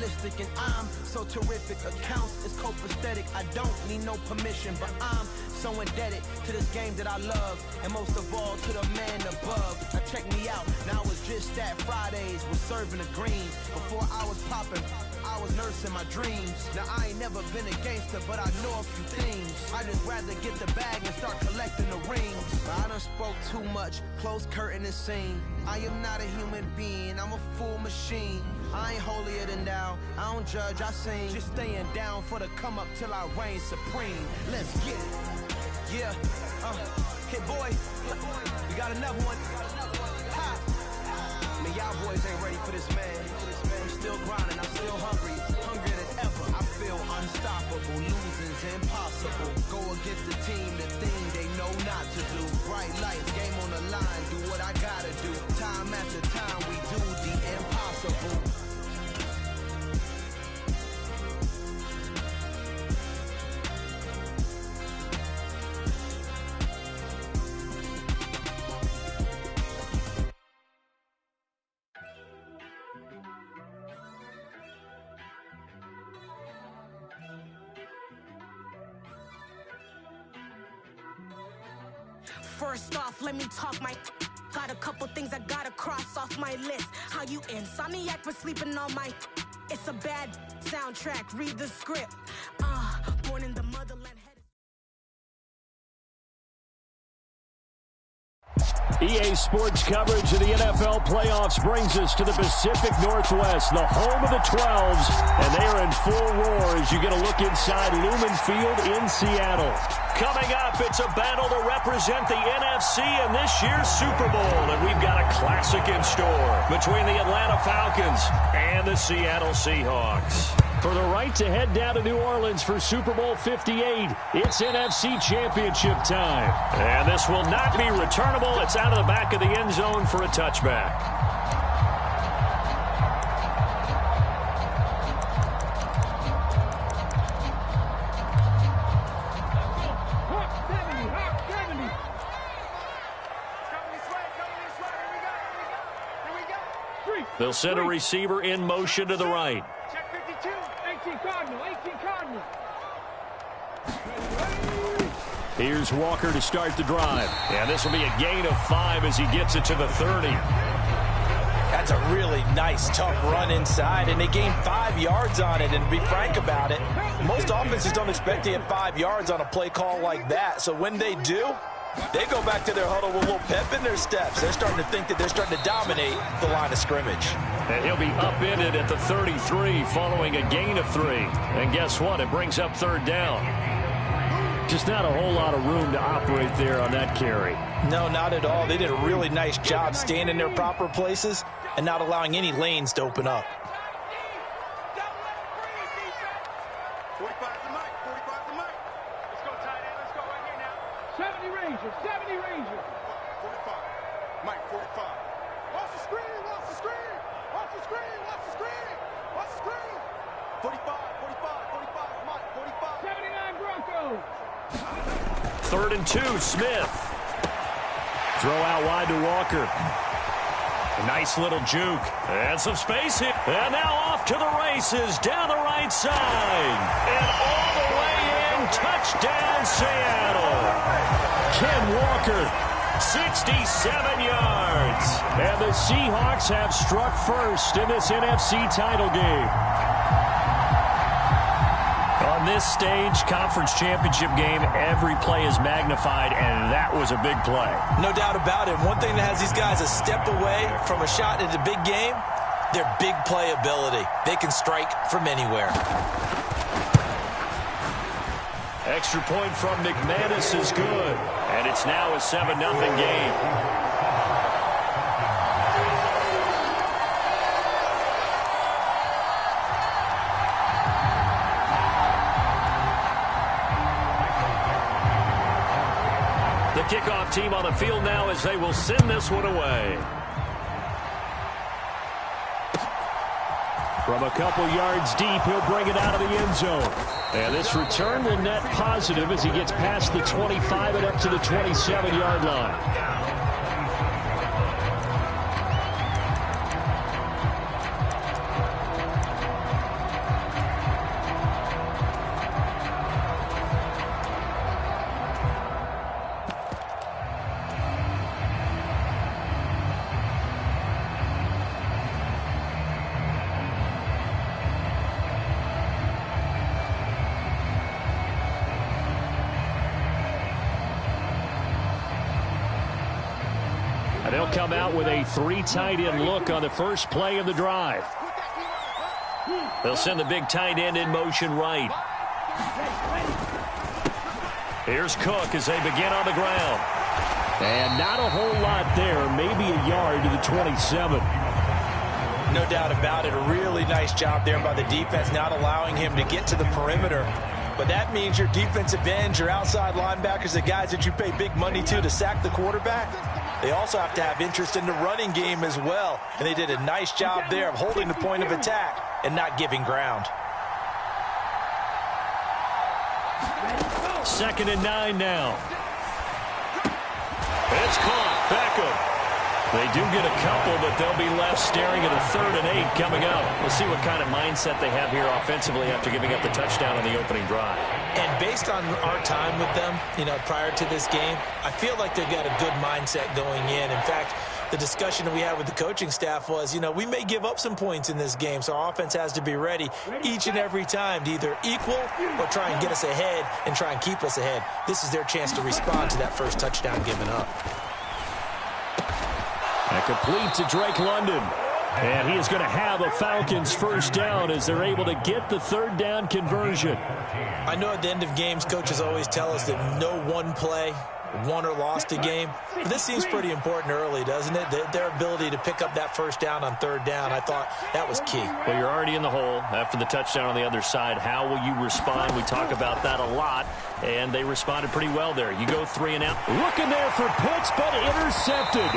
realistic, and I'm so terrific. Accounts is copacetic. I don't need no permission, but I'm so indebted to this game that I love, and most of all to the man above. Now check me out. Now it was just that Fridays was serving the green. Before I was popping, I was nursing my dreams. Now I ain't never been a gangster, but I know a few things. I just rather get the bag and start collecting the rings. I done spoke too much, close curtain and scene. I am not a human being, I'm a full machine. I ain't holier than thou, I don't judge, I sing. Just staying down for the come up till I reign supreme. Let's get it. Yeah, hit boy, we got another one. Ha! Man, y'all boys ain't ready for this, man. I'm still grinding, I'm still hungry, hungrier than ever. I feel unstoppable, losing's impossible. Go against the team, the thing they know not to do. Bright lights, game on the line, do what I gotta do. Time after time, we do the impossible. First off, let me talk my got a couple things I gotta cross off my list. How you insomniac for sleeping on my it's a bad soundtrack, read the script. Born in the motherland. EA Sports coverage of the NFL playoffs brings us to the Pacific Northwest, the home of the 12s, and they are in full roar as you get a look inside Lumen Field in Seattle. Coming up, it's a battle to represent the NFC in this year's Super Bowl, and we've got a classic in store between the Atlanta Falcons and the Seattle Seahawks. For the right to head down to New Orleans for Super Bowl 58, it's NFC Championship time. And this will not be returnable. It's out of the back of the end zone for a touchback. They'll send a receiver in motion to the right. Check 52, 18 Cardinal, 18 Cardinal. Here's Walker to start the drive. And this will be a gain of 5 as he gets it to the 30. That's a really nice, tough run inside, and they gained 5 yards on it. And to be frank about it, most offenses don't expect to get 5 yards on a play call like that. So when they do, they go back to their huddle with a little pep in their steps. They're starting to think that they're starting to dominate the line of scrimmage. And he'll be upended at the 33 following a gain of 3. And guess what? It brings up third down. Just not a whole lot of room to operate there on that carry. No, not at all. They did a really nice job staying in their proper places and not allowing any lanes to open up. 45's the mic, 45's the mic. Let's go, tight end. Let's go right here now. 70 Rangers, 70 Rangers. 45, Mike, 45. Watch the screen, watch the screen. Watch the screen, watch the screen. Watch the screen. 45, 45, Mike, 45. 79 Broncos. 3rd and 2, Smith. Throw out wide to Walker. A nice little juke. And some space here. And now off to the races down the right side. And all the way in. Touchdown, Seattle. Ken Walker, 67 yards. And the Seahawks have struck first in this NFC title game. On this stage, conference championship game, every play is magnified, and that was a big play. No doubt about it. One thing that has these guys a step away from a shot at a big game, their big play ability. They can strike from anywhere. Extra point from McManus is good, and it's now a 7-0 game. Kickoff team on the field now as they will send this one away. From a couple yards deep, he'll bring it out of the end zone. And this return will net positive as he gets past the 25 and up to the 27-yard line. And they'll come out with a 3 tight end look on the first play of the drive. They'll send the big tight end in motion right. Here's Cook as they begin on the ground. And not a whole lot there, maybe a yard to the 27. No doubt about it. A really nice job there by the defense, not allowing him to get to the perimeter. But that means your defensive ends, your outside linebackers, the guys that you pay big money to sack the quarterback, they also have to have interest in the running game as well. And they did a nice job there of holding the point of attack and not giving ground. 2nd and 9 now. It's caught. Beckham. They do get a couple, but they'll be left staring at a 3rd and 8 coming up. We'll see what kind of mindset they have here offensively after giving up the touchdown on the opening drive. And based on our time with them, prior to this game, I feel like they've got a good mindset going in. In fact, the discussion that we had with the coaching staff was, we may give up some points in this game, so our offense has to be ready each and every time to either equal or try and get us ahead and try and keep us ahead. This is their chance to respond to that first touchdown given up. And complete to Drake London. And he is going to have a Falcons first down as they're able to get the 3rd down conversion. I know at the end of games, coaches always tell us that no one play won or lost a game. But this seems pretty important early, doesn't it? Their ability to pick up that first down on 3rd down, I thought that was key. Well, you're already in the hole after the touchdown on the other side. How will you respond? We talk about that a lot, and they responded pretty well there. You go 3 and out. Looking there for Pitts, but intercepted.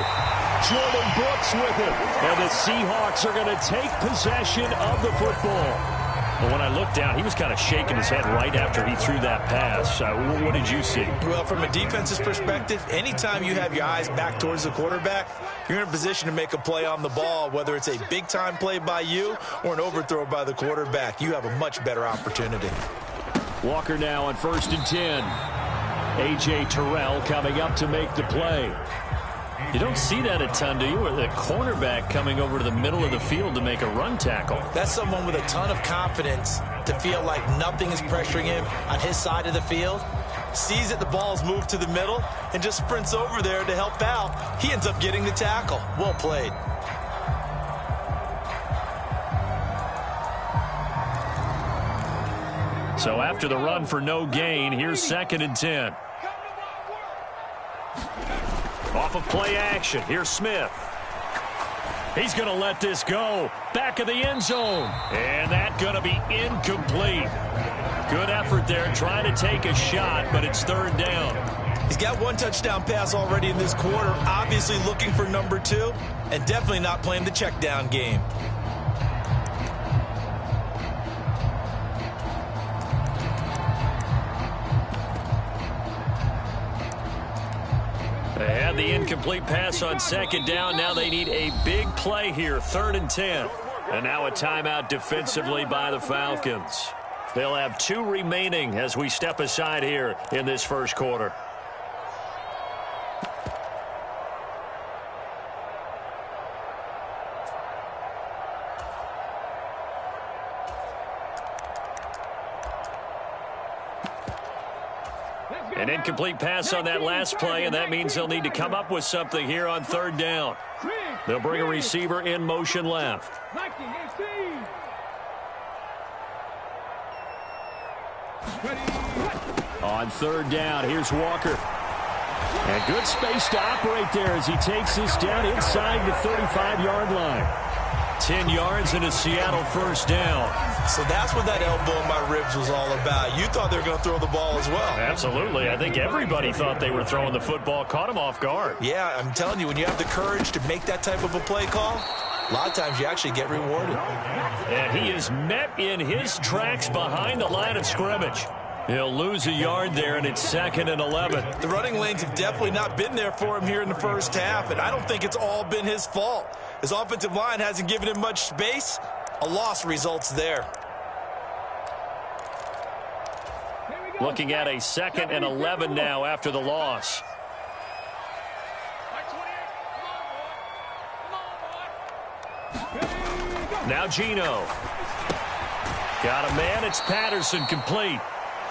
Jordan Brooks with it. And the Seahawks are going to take possession of the football. But when I looked down, he was kind of shaking his head right after he threw that pass. What did you see? Well, from a defense's perspective, anytime you have your eyes back towards the quarterback, you're in a position to make a play on the ball, whether it's a big-time play by you or an overthrow by the quarterback. You have a much better opportunity. Walker now on 1st and 10. A.J. Terrell coming up to make the play. You don't see that a ton, do you? With a cornerback coming over to the middle of the field to make a run tackle. That's someone with a ton of confidence to feel like nothing is pressuring him on his side of the field. Sees that the ball's moved to the middle and just sprints over there to help out. He ends up getting the tackle. Well played. So after the run for no gain, here's 2nd and 10. Off of play action. Here's Smith. He's going to let this go. Back of the end zone. And that's going to be incomplete. Good effort there trying to take a shot, but it's 3rd down. He's got 1 touchdown pass already in this quarter. Obviously looking for number 2 and definitely not playing the check down game. They had the incomplete pass on 2nd down. Now they need a big play here, 3rd and 10. And now a timeout defensively by the Falcons. They'll have 2 remaining as we step aside here in this first quarter. An incomplete pass on that last play, and that means they'll need to come up with something here on 3rd down. They'll bring a receiver in motion left. On 3rd down, here's Walker. And good space to operate there as he takes this down inside the 35-yard line. 10 yards and a Seattle first down. So that's what that elbow in my ribs was all about. You thought they were going to throw the ball as well. Absolutely. I think everybody thought they were throwing the football. Caught him off guard. Yeah, I'm telling you, when you have the courage to make that type of a play call, a lot of times you actually get rewarded. And he is met in his tracks behind the line of scrimmage. He'll lose a yard there, and it's 2nd and 11. The running lanes have definitely not been there for him here in the first half, and I don't think it's all been his fault. His offensive line hasn't given him much space. A loss results there. Looking at a 2nd and 11 now after the loss. Now Gino. Got a man. It's Patterson complete.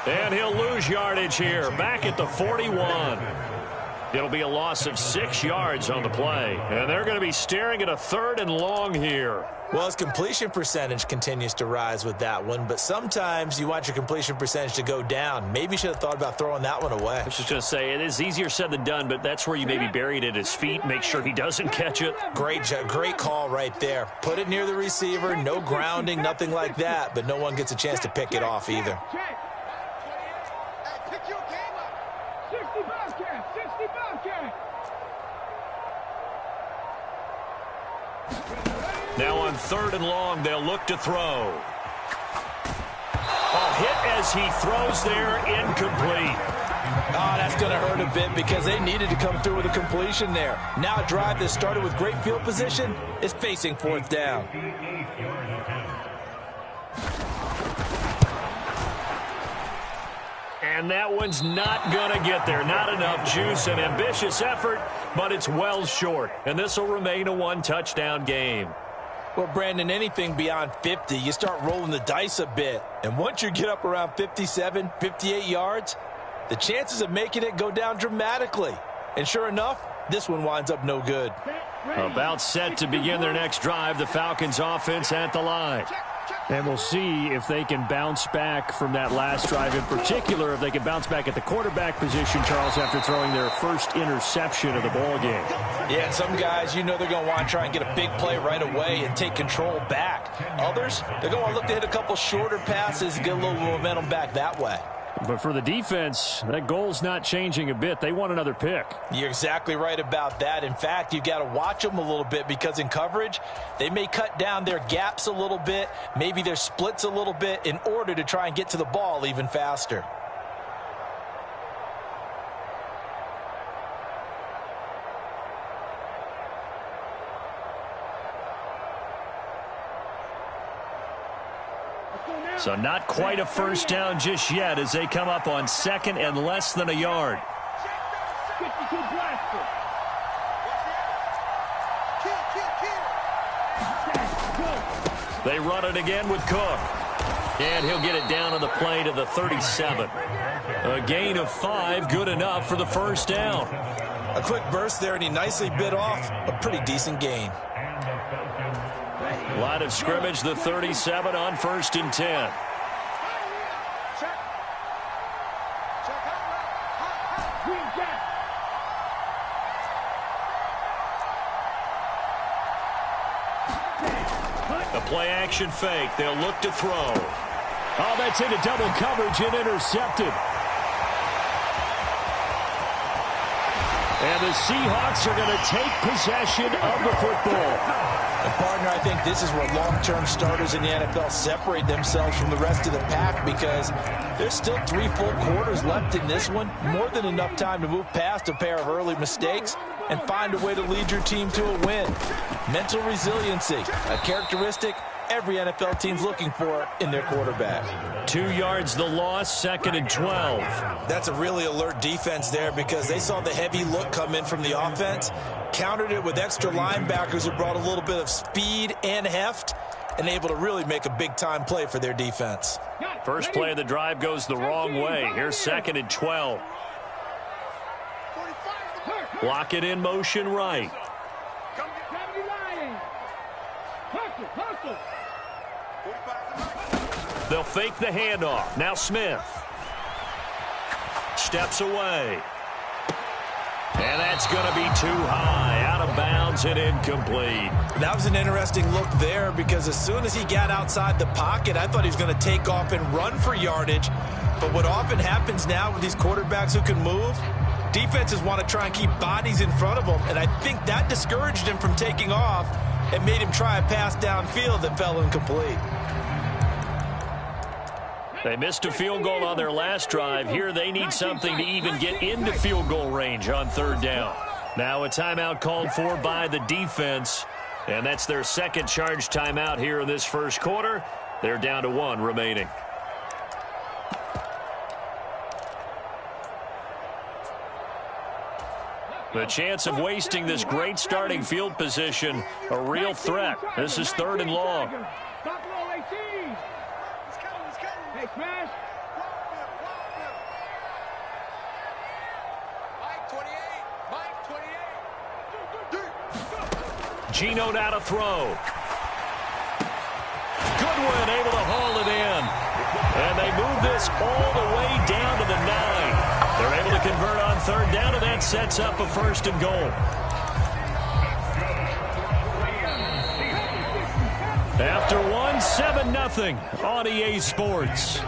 And he'll lose yardage here. Back at the 41. It'll be a loss of 6 yards on the play. And they're going to be staring at a 3rd and long here. Well, his completion percentage continues to rise with that one, but sometimes you want your completion percentage to go down. Maybe you should have thought about throwing that one away. I was just going to say, it is easier said than done, but that's where you maybe bury it at his feet, make sure he doesn't catch it. Great call right there. Put it near the receiver, no grounding, nothing like that, but no one gets a chance to pick it off either. Now on 3rd and long, they'll look to throw. A hit as he throws there, incomplete. Oh, that's going to hurt a bit because they needed to come through with a completion there. Now a drive that started with great field position is facing 4th down. And that one's not going to get there. Not enough juice. An ambitious effort, but it's well short. And this will remain a 1-touchdown game. Well, Brandon, anything beyond 50, you start rolling the dice a bit. And once you get up around 57, 58 yards, the chances of making it go down dramatically. And sure enough, this one winds up no good. About set to begin their next drive, the Falcons offense at the line. And we'll see if they can bounce back from that last drive, in particular if they can bounce back at the quarterback position, Charles, after throwing their first interception of the ball game. Yeah, some guys, you know they're going to want to try and get a big play right away and take control back. Others, they're going to look to hit a couple shorter passes and get a little momentum back that way. But for the defense, that goal's not changing a bit. They want another pick. You're exactly right about that. In fact, you've got to watch them a little bit because in coverage, they may cut down their gaps a little bit, maybe their splits a little bit in order to try and get to the ball even faster. So not quite a first down just yet as they come up on 2nd and less than a yard. They run it again with Cook. And he'll get it down on the play to the 37. A gain of 5, good enough for the first down. A quick burst there, and he nicely bit off a pretty decent gain. Line of scrimmage, the 37 on 1st and 10. The play action fake. They'll look to throw. Oh, that's into double coverage and intercepted. And the Seahawks are going to take possession of the football. And partner, I think this is where long-term starters in the NFL separate themselves from the rest of the pack because there's still 3 full quarters left in this one. More than enough time to move past a pair of early mistakes and find a way to lead your team to a win. Mental resiliency, a characteristic every NFL team's looking for in their quarterback. 2 yards the loss, 2nd and 12. That's a really alert defense there because they saw the heavy look come in from the offense, countered it with extra linebackers who brought a little bit of speed and heft, and able to really make a big-time play for their defense. First play of the drive goes the wrong way. Here's 2nd and 12. Block it in motion right. They'll fake the handoff. Now Smith. Steps away. And that's going to be too high. Out of bounds and incomplete. That was an interesting look there because as soon as he got outside the pocket, I thought he was going to take off and run for yardage. But what often happens now with these quarterbacks who can move, defenses want to try and keep bodies in front of them. And I think that discouraged him from taking off and made him try a pass downfield that fell incomplete. They missed a field goal on their last drive. Here they need something to even get into field goal range on 3rd down. Now a timeout called for by the defense. And that's their second charge timeout here in this first quarter. They're down to 1 remaining. The chance of wasting this great starting field position, a real threat. This is 3rd and long. Hey, Smash. Mike 28. Geno now to throw. Goodwin able to haul it in. And they move this all the way down to the 9. They're able to convert on third down, and that sets up a first and goal. After one, 7-0 on EA Sports.